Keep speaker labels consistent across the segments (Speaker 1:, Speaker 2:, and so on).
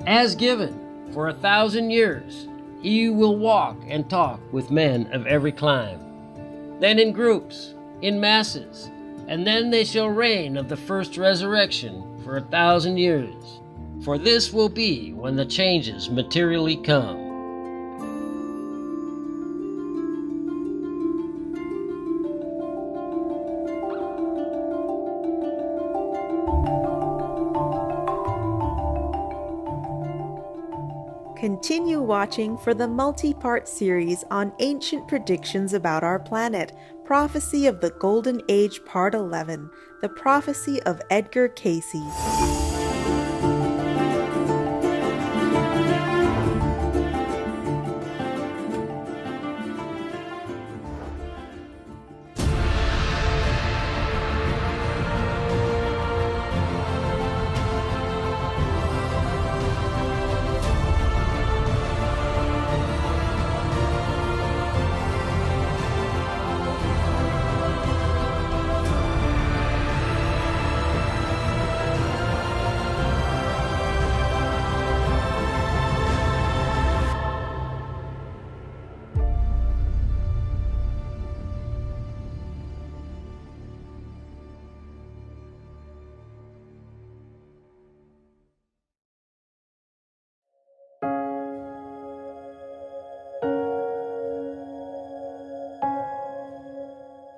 Speaker 1: As given, for 1,000 years, he will walk and talk with men of every clime, then in groups, in masses, and then they shall reign of the first resurrection for 1,000 years. For this will be when the changes materially come.
Speaker 2: Continue watching for the multi-part series on ancient predictions about our planet, Prophecy of the Golden Age Part 11, The Prophecy of Edgar Cayce.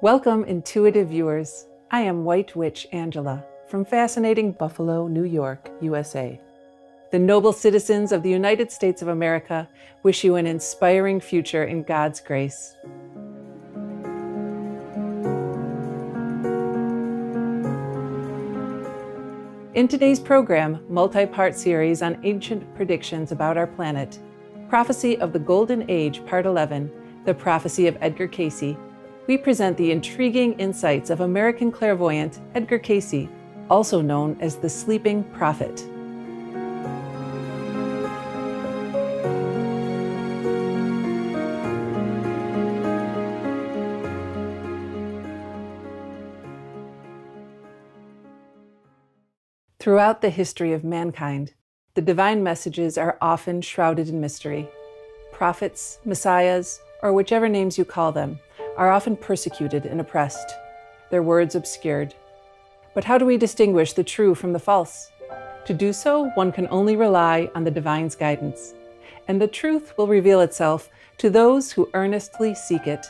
Speaker 3: Welcome, intuitive viewers. I am White Witch Angela from fascinating Buffalo, New York, USA. The noble citizens of the United States of America wish you an inspiring future in God's grace. In today's program, multi-part series on ancient predictions about our planet, Prophecy of the Golden Age, Part 11, The Prophecy of Edgar Cayce, we present the intriguing insights of American clairvoyant Edgar Cayce, also known as the Sleeping Prophet. Throughout the history of mankind, the divine messages are often shrouded in mystery. Prophets, messiahs, or whichever names you call them, are often persecuted and oppressed, their words obscured. But how do we distinguish the true from the false? To do so, one can only rely on the divine's guidance, and the truth will reveal itself to those who earnestly seek it.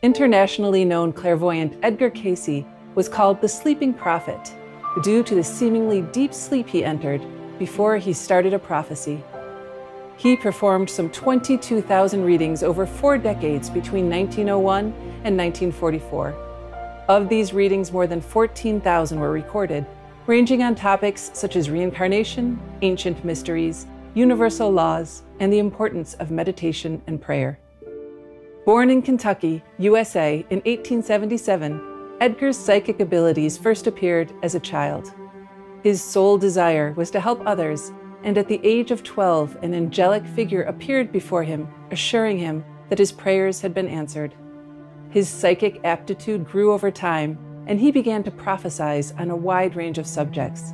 Speaker 3: Internationally known clairvoyant Edgar Cayce was called the Sleeping Prophet due to the seemingly deep sleep he entered before he started a prophecy. He performed some 22,000 readings over 4 decades between 1901 and 1944. Of these readings, more than 14,000 were recorded, ranging on topics such as reincarnation, ancient mysteries, universal laws, and the importance of meditation and prayer. Born in Kentucky, USA in 1877, Edgar's psychic abilities first appeared as a child. His sole desire was to help others, and at the age of 12, an angelic figure appeared before him, assuring him that his prayers had been answered. His psychic aptitude grew over time, and he began to prophesize on a wide range of subjects,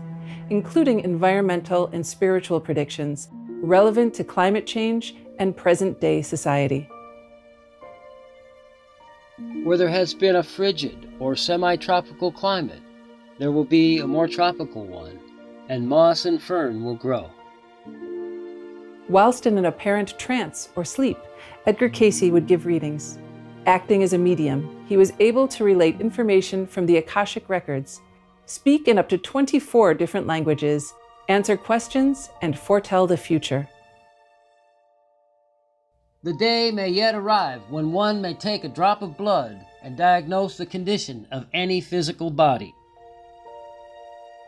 Speaker 3: including environmental and spiritual predictions relevant to climate change and present-day society.
Speaker 1: Where there has been a frigid or semi-tropical climate, there will be a more tropical one, and moss and fern will grow.
Speaker 3: Whilst in an apparent trance or sleep, Edgar Cayce would give readings. Acting as a medium, he was able to relate information from the Akashic records, speak in up to 24 different languages, answer questions, and foretell the future.
Speaker 1: The day may yet arrive when one may take a drop of blood and diagnose the condition of any physical body.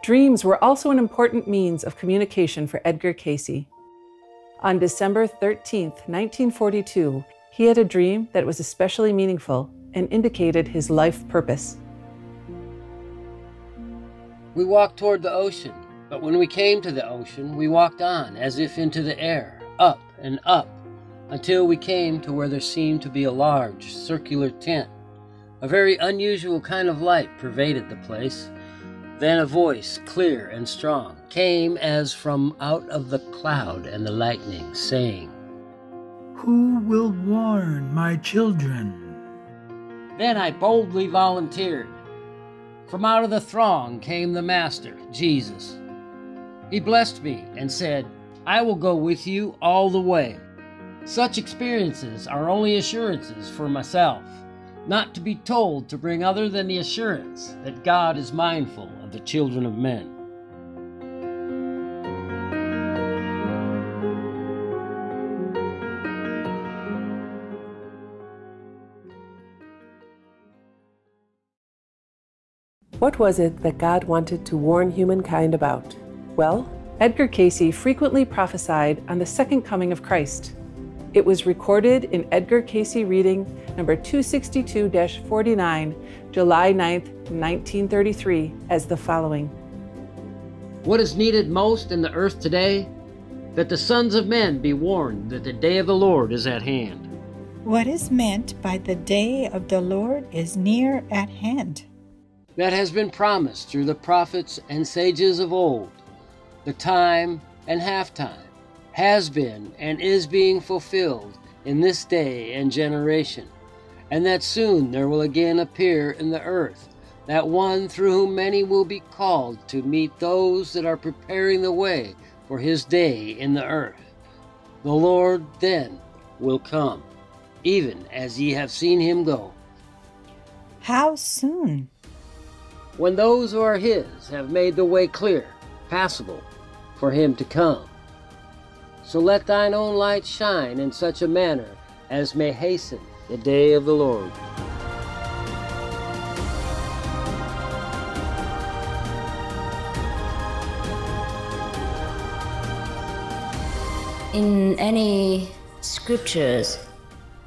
Speaker 3: Dreams were also an important means of communication for Edgar Cayce. On December 13, 1942, he had a dream that was especially meaningful and indicated his life purpose.
Speaker 1: We walked toward the ocean, but when we came to the ocean, we walked on as if into the air, up and up, until we came to where there seemed to be a large circular tent. A very unusual kind of light pervaded the place. Then a voice, clear and strong, came as from out of the cloud and the lightning, saying,
Speaker 4: "Who will warn my children?"
Speaker 1: Then I boldly volunteered. From out of the throng came the Master, Jesus. He blessed me and said, "I will go with you all the way." Such experiences are only assurances for myself, not to be told to bring other than the assurance that God is mindful of the children of men.
Speaker 5: What was it that God wanted to warn humankind about? Well,
Speaker 3: Edgar Cayce frequently prophesied on the second coming of Christ. It was recorded in Edgar Cayce reading number 262-49, July 9th, 1933, as the following.
Speaker 1: What is needed most in the earth today? That the sons of men be warned that the day of the Lord is at hand.
Speaker 6: What is meant by the day of the Lord is near at hand.
Speaker 1: That has been promised through the prophets and sages of old. The time and half-time has been and is being fulfilled in this day and generation, and that soon there will again appear in the earth that one through whom many will be called to meet those that are preparing the way for his day in the earth. The Lord then will come, even as ye have seen him go.
Speaker 6: How soon?
Speaker 1: When those who are his have made the way clear, passable, for him to come. So let thine own light shine in such a manner as may hasten the day of the Lord.
Speaker 7: In any scriptures,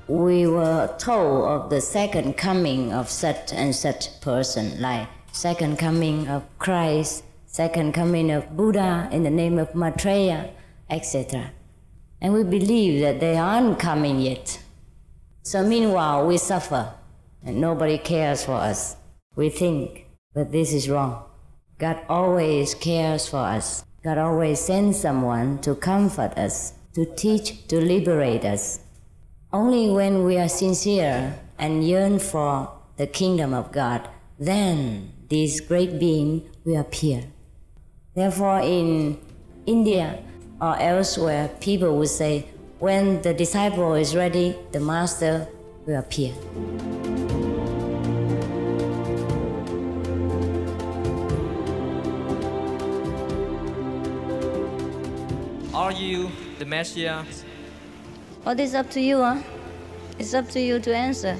Speaker 7: we were told of the second coming of such and such person, like second coming of Christ, second coming of Buddha in the name of Maitreya, etc. And we believe that they aren't coming yet. So meanwhile, we suffer, and nobody cares for us. We think, but this is wrong. God always cares for us. God always sends someone to comfort us, to teach, to liberate us. Only when we are sincere and yearn for the kingdom of God, then this great being will appear. Therefore, in India or elsewhere, people would say, when the disciple is ready, the master will appear.
Speaker 8: Are you the Messiah?
Speaker 7: Well, it's up to you, huh? It's up to you to answer,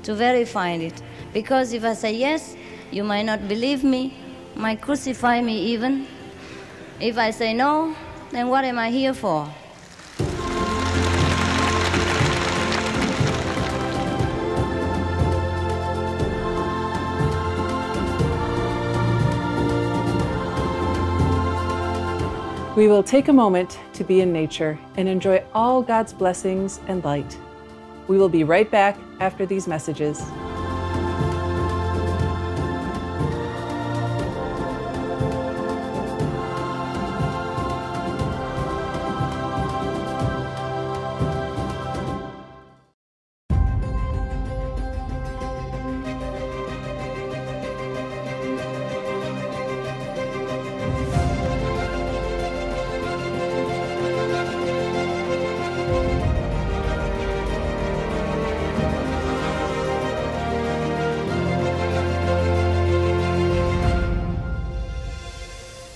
Speaker 7: to verify it. Because if I say yes, you might not believe me, might crucify me even. If I say no, then what am I here for?
Speaker 3: We will take a moment to be in nature and enjoy all God's blessings and light. We will be right back after these messages.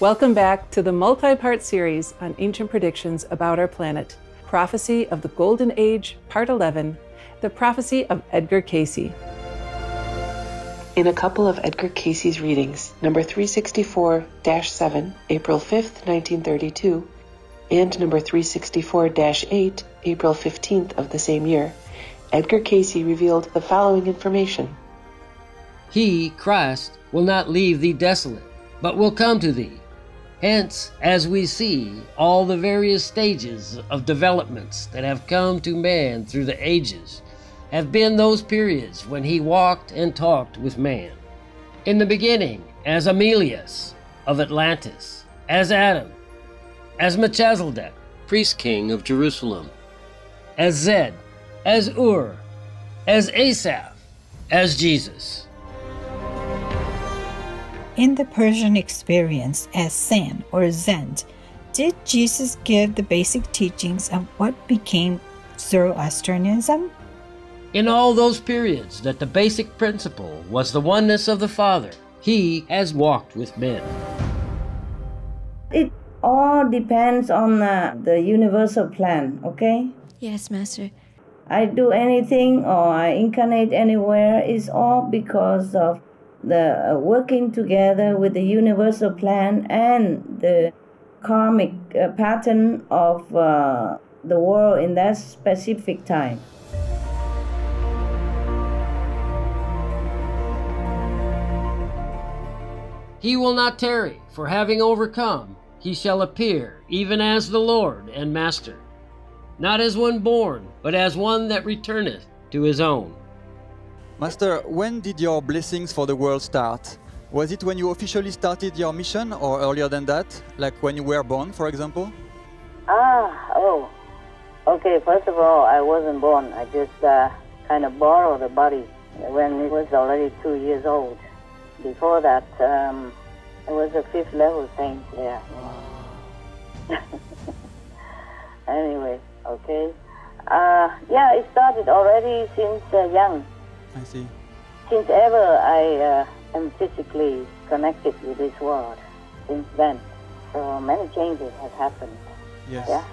Speaker 3: Welcome back to the multi-part series on ancient predictions about our planet, Prophecy of the Golden Age, Part 11, the Prophecy of Edgar Cayce.
Speaker 5: In a couple of Edgar Cayce's readings, number 364-7, April 5th, 1932, and number 364-8, April 15th of the same year, Edgar Cayce revealed the following information.
Speaker 1: He, Christ, will not leave thee desolate, but will come to thee. Hence, as we see, all the various stages of developments that have come to man through the ages have been those periods when he walked and talked with man. In the beginning, as Amelius of Atlantis, as Adam, as Melchizedek, priest king of Jerusalem, as Zed, as Ur, as Asaph, as Jesus.
Speaker 6: In the Persian experience as Zen or Zend, did Jesus give the basic teachings of what became Zoroastrianism?
Speaker 1: In all those periods that the basic principle was the oneness of the Father, he has walked with men.
Speaker 9: It all depends on the universal plan, okay?
Speaker 10: Yes, Master.
Speaker 9: I do anything or I incarnate anywhere is all because of the working together with the universal plan and the karmic pattern of the world in that specific time.
Speaker 1: He will not tarry, for having overcome, he shall appear, even as the Lord and Master, not as one born, but as one that returneth to his own.
Speaker 11: Master, when did your blessings for the world start? Was it when you officially started your mission or earlier than that? Like when you were born, for example?
Speaker 9: Okay, first of all, I wasn't born. I just kind of borrowed the body when it was already 2 years old. Before that, I was a 5th level saint, yeah. Anyway, okay. It started already since young.
Speaker 11: I see.
Speaker 9: Since ever I am physically connected with this world, since then. So many changes have happened.
Speaker 11: Yes.
Speaker 9: Yeah.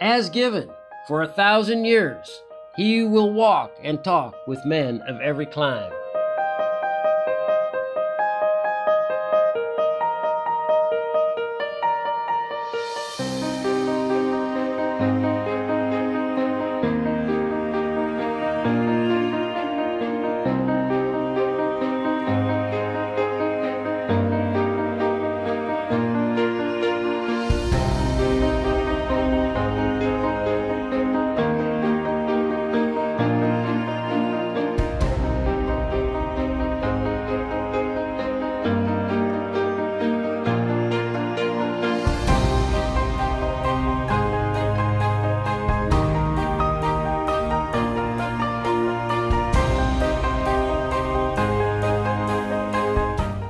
Speaker 1: As given, for 1,000 years, he will walk and talk with men of every clime.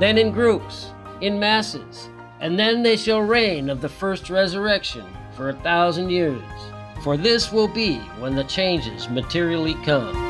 Speaker 1: Then in groups, in masses, and then they shall reign of the first resurrection for 1,000 years. For this will be when the changes materially come.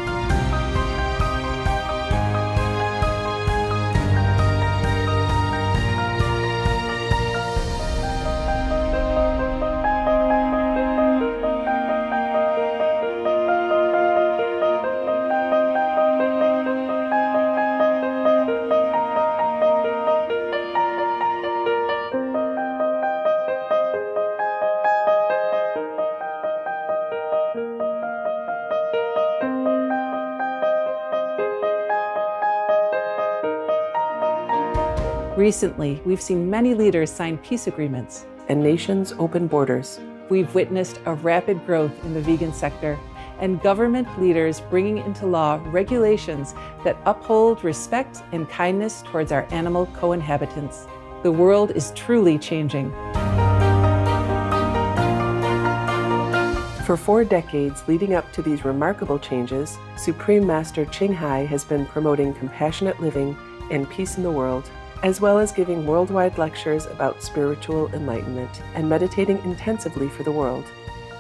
Speaker 3: Recently, we've seen many leaders sign peace agreements
Speaker 5: and nations open borders.
Speaker 3: We've witnessed a rapid growth in the vegan sector and government leaders bringing into law regulations that uphold respect and kindness towards our animal co-inhabitants. The world is truly changing.
Speaker 5: For 4 decades leading up to these remarkable changes, Supreme Master Ching Hai has been promoting compassionate living and peace in the world, as well as giving worldwide lectures about spiritual enlightenment and meditating intensively for the world.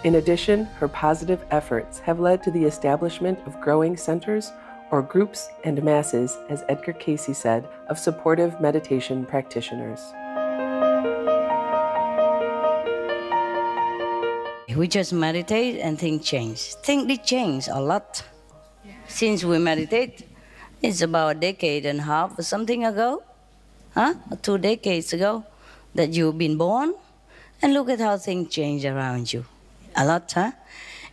Speaker 5: In addition, her positive efforts have led to the establishment of growing centers or groups and masses, as Edgar Cayce said, of supportive meditation practitioners.
Speaker 7: We just meditate and things change. Things did change a lot. Since we meditate, it's about a decade and a half or something ago. 2 decades ago, that you've been born, and look at how things change around you. A lot, huh?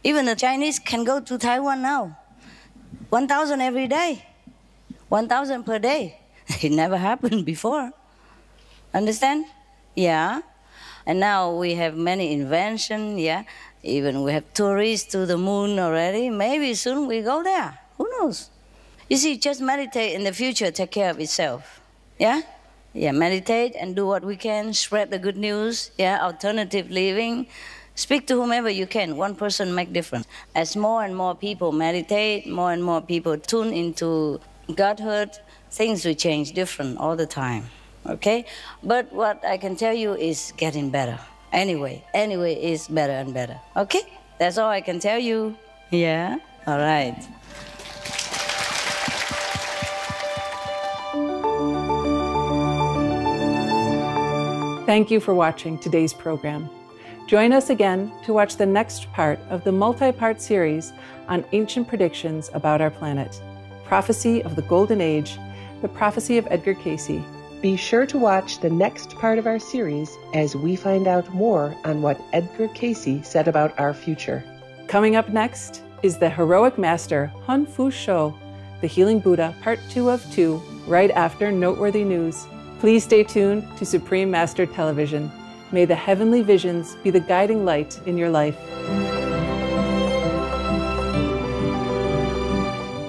Speaker 7: Even the Chinese can go to Taiwan now. 1,000 every day. 1,000 per day. It never happened before. Understand? Yeah. And now we have many inventions, yeah. Even we have tourists to the moon already. Maybe soon we go there. Who knows? You see, just meditate in the future, take care of itself. Yeah? Yeah, meditate and do what we can, spread the good news, yeah, alternative living. Speak to whomever you can. One person make difference. As more and more people meditate, more and more people tune into Godhood, things will change different all the time, okay? But what I can tell you is getting better. Anyway, it's better and better, okay? That's all I can tell you. Yeah? All right.
Speaker 3: Thank you for watching today's program. Join us again to watch the next part of the multi-part series on ancient predictions about our planet, Prophecy of the Golden Age, the Prophecy of Edgar Cayce.
Speaker 5: Be sure to watch the next part of our series as we find out more on what Edgar Cayce said about our future.
Speaker 3: Coming up next is the heroic master Hun Fu Shou, the Healing Buddha, Part 2 of 2, right after Noteworthy News. Please stay tuned to Supreme Master Television. May the heavenly visions be the guiding light in your life.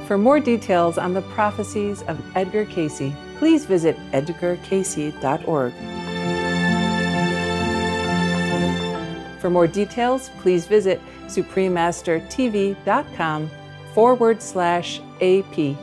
Speaker 3: For more details on the prophecies of Edgar Cayce, please visit edgarcayce.org. For more details, please visit suprememastertv.com/AP.